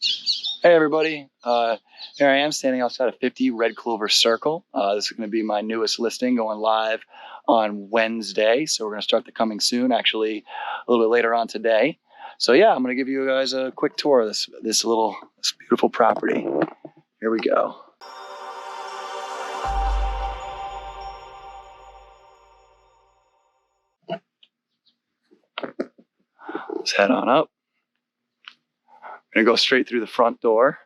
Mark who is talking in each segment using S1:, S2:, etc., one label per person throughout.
S1: Hey everybody, here I am standing outside of 50 Red Clover Circle. This is going to be my newest listing going live on Wednesday. So we're going to start the coming soon, actually a little bit later on today. So yeah, I'm going to give you guys a quick tour of this beautiful property. Here we go. Let's head on up. I'm going to go straight through the front door.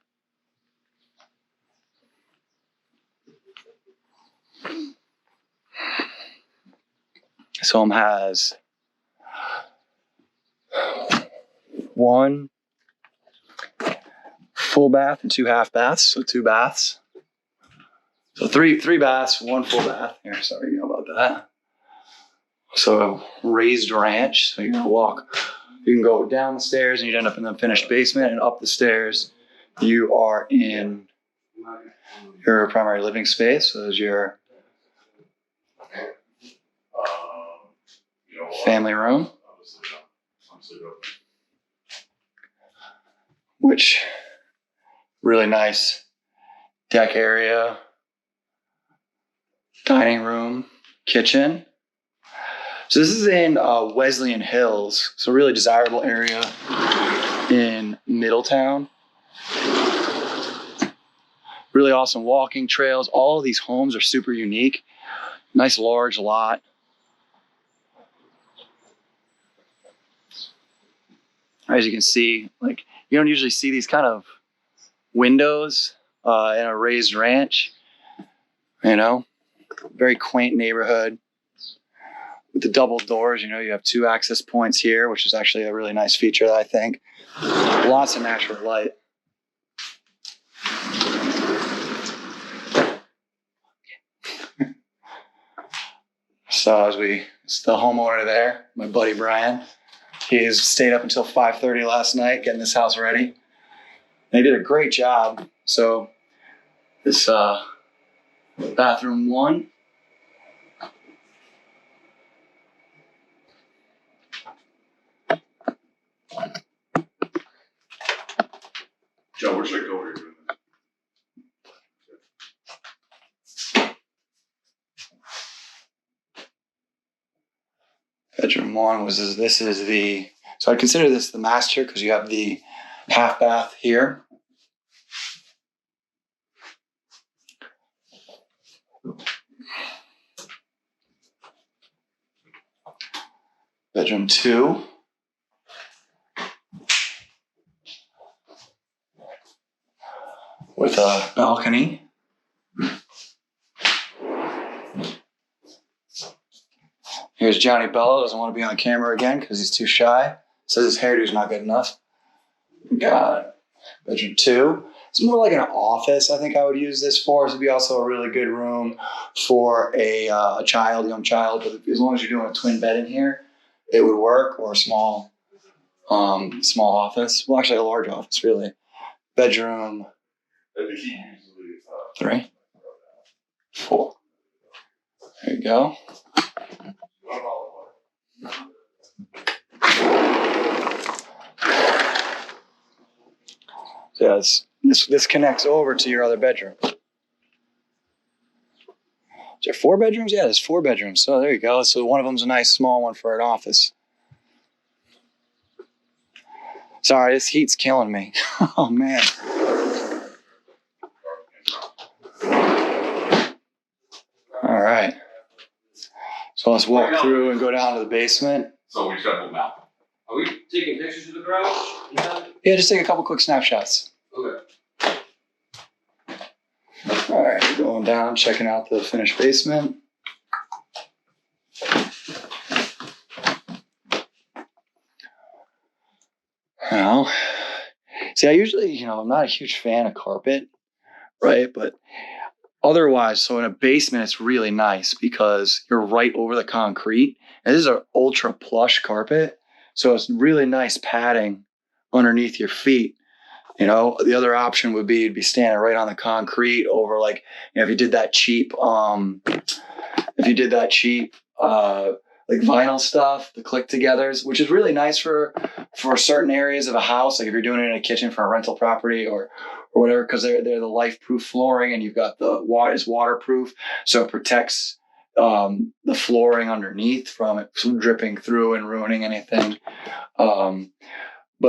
S1: This home has one full bath and two half baths, so two baths. So three baths, one full bath. Here, sorry about that. So a raised ranch, so you're gonna walk. You can go down the stairs and you'd end up in the finished basement, and up the stairs, you are in your primary living space. So there's your family room, which really nice deck area, dining room, kitchen. So this is in Wesleyan Hills, so a really desirable area in Middletown. Really awesome walking trails. All of these homes are super unique. Nice large lot. As you can see, like, you don't usually see these kind of windows in a raised ranch. You know, very quaint neighborhood. With the double doors, you have two access points here, which is actually a really nice feature, I think. Lots of natural light. So it's the homeowner there, my buddy Brian. He stayed up until 5:30 last night getting this house ready. And he did a great job. So this bathroom 1.
S2: Joe, where should I go over here?
S1: Bedroom 1 so I consider this the master because you have the half bath here. Bedroom 2. With a balcony. Here's Johnny Bello, doesn't want to be on camera again because he's too shy. Says his hairdo's not good enough. Got bedroom 2. It's more like an office, I think I would use this for. This would be also a really good room for a young child. But as long as you're doing a twin bed in here, it would work, or a small office. Well, actually a large office, really. Bedroom 3, 4. There you go. So this connects over to your other bedroom. Is there 4 bedrooms? Yeah, there's 4 bedrooms. So there you go. So one of them's a nice small one for an office. Sorry, this heat's killing me. Oh man. All right. So let's walk through and go down to the basement.
S2: So we just gotta move out. Are we taking pictures of the garage?
S1: Yeah, just take a couple quick snapshots.
S2: Okay.
S1: All right, going down, checking out the finished basement. Now, see, I usually, I'm not a huge fan of carpet, right? But otherwise, so in a basement, it's really nice because you're right over the concrete. And this is an ultra plush carpet. So it's really nice padding underneath your feet. The other option would be you'd be standing right on the concrete over, like, if you did that cheap, like vinyl stuff, the click togethers, which is really nice for certain areas of a house. Like if you're doing it in a kitchen for a rental property or whatever, because they're the life-proof flooring, and you've got the water is waterproof, so it protects the flooring underneath from it dripping through and ruining anything. But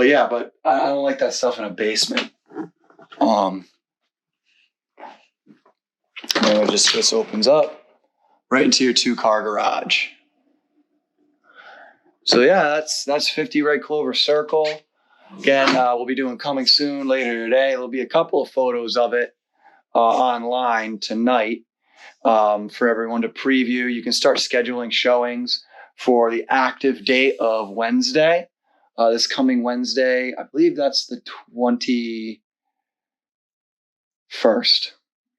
S1: I don't like that stuff in a basement. This opens up right into your 2-car garage. So yeah, that's 50 Red Clover Circle. Again, we'll be doing coming soon later today. There'll be a couple of photos of it online tonight for everyone to preview. You can start scheduling showings for the active date of Wednesday. This coming Wednesday, I believe that's the 21st.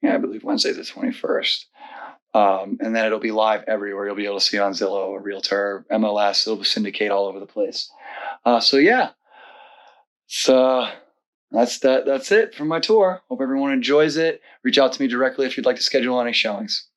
S1: Yeah, I believe Wednesday's the 21st. And then it'll be live everywhere. You'll be able to see it on Zillow or Realtor, MLS. It'll syndicate all over the place. So that's it for my tour. Hope everyone enjoys it. Reach out to me directly if you'd like to schedule any showings.